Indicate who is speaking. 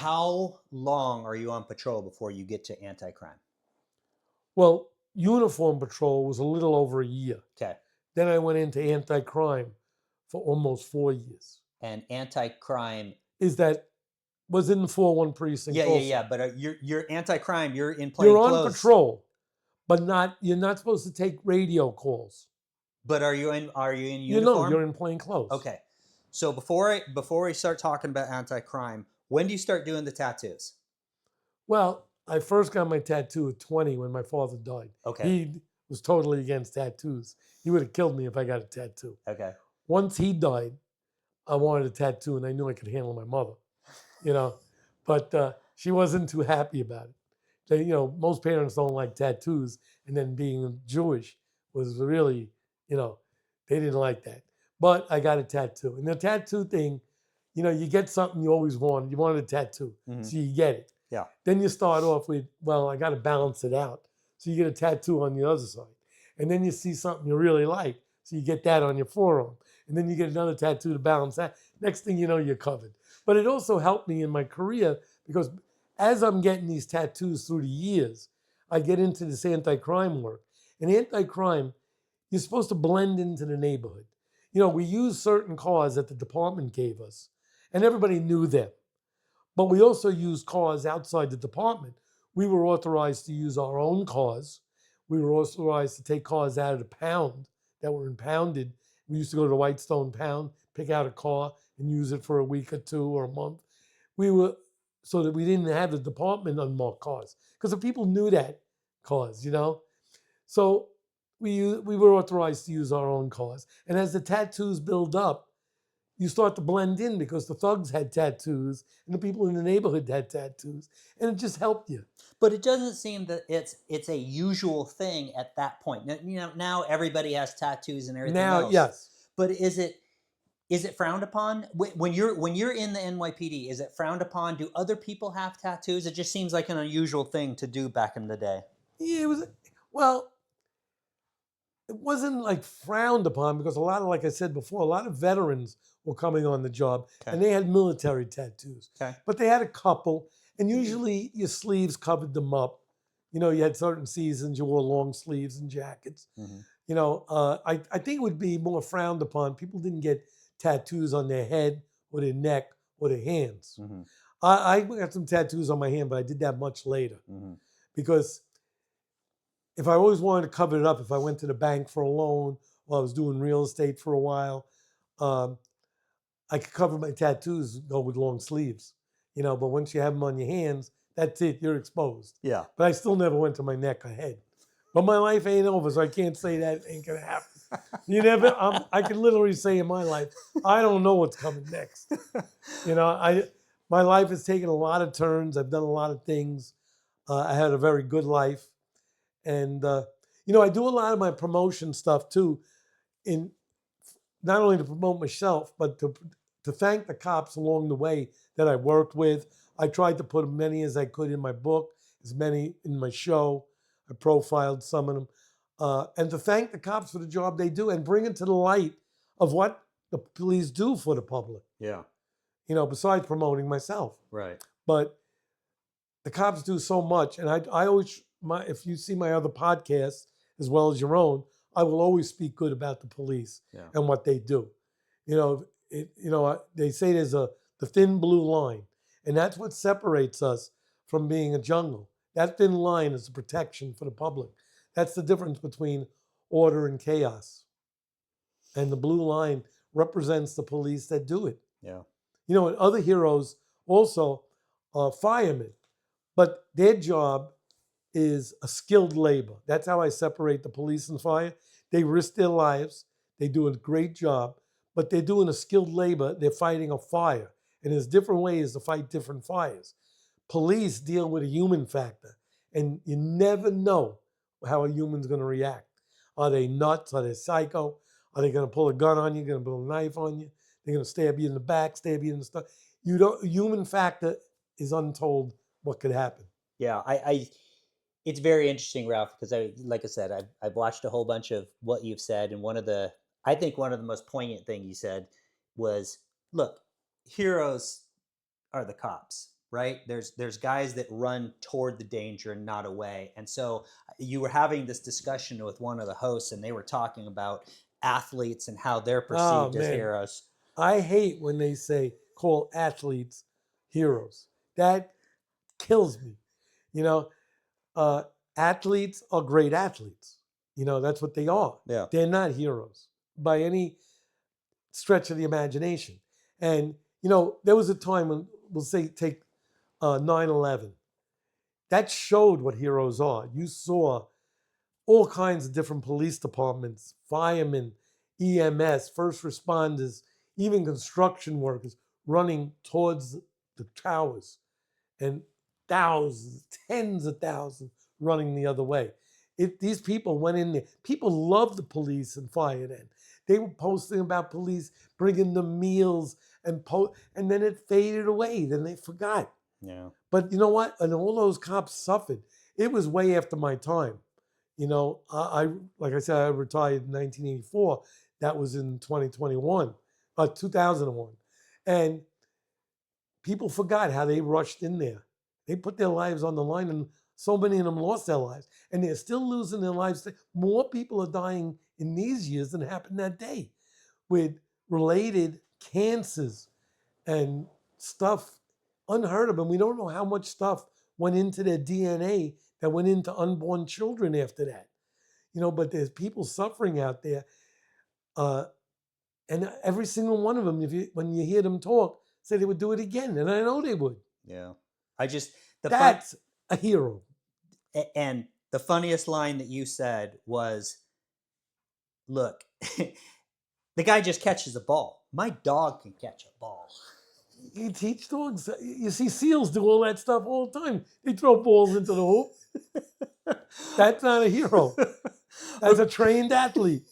Speaker 1: How long are you on patrol before you get to anti-crime?
Speaker 2: Well, uniform patrol was a little over a year.
Speaker 1: Okay.
Speaker 2: Then I went into anti-crime for almost 4 years.
Speaker 1: And anti-crime.
Speaker 2: Is that was in the 4-1 precinct
Speaker 1: Yeah, yeah,
Speaker 2: also.
Speaker 1: yeah. But you're anti-crime. You're in plain
Speaker 2: You're on
Speaker 1: clothes.
Speaker 2: patrol, but you're not supposed to take radio calls.
Speaker 1: But are you in
Speaker 2: You know,
Speaker 1: uniform?
Speaker 2: you're in plain clothes.
Speaker 1: Okay. So before we start talking about anti-crime, when do you start doing the tattoos?
Speaker 2: Well, I first got my tattoo at 20 when my father died.
Speaker 1: Okay.
Speaker 2: He was totally against tattoos. He would have killed me if I got a tattoo.
Speaker 1: Okay.
Speaker 2: Once he died, I wanted a tattoo, and I knew I could handle my mother, but she wasn't too happy about it. Most parents don't like tattoos, and then being Jewish was really, they didn't like that. But I got a tattoo, and the tattoo thing, you get something you always wanted. You wanted a tattoo, so you get it.
Speaker 1: Yeah.
Speaker 2: Then you start off with, well, I got to balance it out, so you get a tattoo on the other side, and then you see something you really like, so you get that on your forearm, and then you get another tattoo to balance that. Next thing you know, you're covered. But it also helped me in my career because as I'm getting these tattoos through the years, I get into this anti-crime work. And anti-crime, you're supposed to blend into the neighborhood. We use certain cars that the department gave us, and everybody knew them. But we also use cars outside the department. We were authorized to use our own cars. We were authorized to take cars out of the pound that were impounded. We used to go to the Whitestone Pound, pick out a car, and use it for a week or 2 or a month. So that we didn't have the department unmarked cars. Because the people knew that cars, So we were authorized to use our own cars. And as the tattoos build up, you start to blend in because the thugs had tattoos and the people in the neighborhood had tattoos. And it just helped you.
Speaker 1: But it doesn't seem that it's a usual thing at that point. Now everybody has tattoos and everything
Speaker 2: Now,
Speaker 1: else.
Speaker 2: yes.
Speaker 1: But is it frowned upon when you're in the NYPD? Is it frowned upon? Do other people have tattoos? It just seems like an unusual thing to do back in the day.
Speaker 2: Yeah, it wasn't like frowned upon because like I said before, a lot of veterans were coming on the job and they had military tattoos.
Speaker 1: Okay.
Speaker 2: But they had a couple, and usually your sleeves covered them up. You had certain seasons you wore long sleeves and jackets. I think it would be more frowned upon. People didn't get tattoos on their head or their neck or their hands. I got some tattoos on my hand, but I did that much later because if I always wanted to cover it up, if I went to the bank for a loan or I was doing real estate for a while, I could cover my tattoos, go with long sleeves, but once you have them on your hands, that's it, you're exposed.
Speaker 1: Yeah.
Speaker 2: But I still never went to my neck or head. But my life ain't over, so I can't say that ain't gonna happen. I can literally say in my life, I don't know what's coming next. My life has taken a lot of turns. I've done a lot of things. I had a very good life. And, I do a lot of my promotion stuff too, in not only to promote myself, but to thank the cops along the way that I worked with. I tried to put as many as I could in my book, as many in my show. I profiled some of them. And to thank the cops for the job they do and bring it to the light of what the police do for the public.
Speaker 1: Yeah.
Speaker 2: Besides promoting myself.
Speaker 1: Right.
Speaker 2: But the cops do so much. And I always, if you see my other podcasts as well as your own, I will always speak good about the police and what they do. They say there's the thin blue line, and that's what separates us from being a jungle. That thin line is the protection for the public. That's the difference between order and chaos. And the blue line represents the police that do it.
Speaker 1: Yeah.
Speaker 2: And other heroes also are firemen, but their job is a skilled labor. That's how I separate the police and fire. They risk their lives. They do a great job, but they're doing a skilled labor. They're fighting a fire. And there's different ways to fight different fires. Police deal with a human factor, and you never know how a human's going to react. Are they nuts? Are they psycho? Are they going to pull a gun on you? Going to pull a knife on you? They're going to stab you in the back, stab you in the stomach. Human factor is untold what could happen.
Speaker 1: Yeah, it's very interesting, Ralph, because like I said, I've watched a whole bunch of what you've said, and I think one of the most poignant thing you said was, look, heroes are the cops. right? There's guys that run toward the danger and not away. And so you were having this discussion with one of the hosts, and they were talking about athletes and how they're
Speaker 2: Oh
Speaker 1: perceived as
Speaker 2: man,
Speaker 1: heroes.
Speaker 2: I hate when they say call athletes heroes. That kills me. You know, uh, athletes are great athletes. You know, that's what they are.
Speaker 1: Yeah.
Speaker 2: They're not heroes by any stretch of the imagination. And, you know, there was a time when, we'll say, take 9/11. That showed what heroes are. You saw all kinds of different police departments, firemen, EMS, first responders, even construction workers running towards the towers, and thousands, tens of thousands running the other way. If these people went in there, people loved the police and fire then. They were posting about police bringing them meals and then it faded away. Then they forgot.
Speaker 1: Yeah.
Speaker 2: But you know what? And all those cops suffered. It was way after my time. You know, I like I said, I retired in 1984. That was in 2021, 2001. And people forgot how they rushed in there. They put their lives on the line, and so many of them lost their lives. And they're still losing their lives. More people are dying in these years than happened that day with related cancers and stuff unheard of. And we don't know how much stuff went into their DNA that went into unborn children after that. You know, but there's people suffering out there. And every single one of them, when you hear them talk, say they would do it again. And I know they would.
Speaker 1: Yeah. I just
Speaker 2: That's a hero.
Speaker 1: And the funniest line that you said was, look, the guy just catches a ball. My dog can catch a ball.
Speaker 2: You teach dogs. You see SEALs do all that stuff all the time. They throw balls into the hoop. That's not a hero. That's a trained athlete.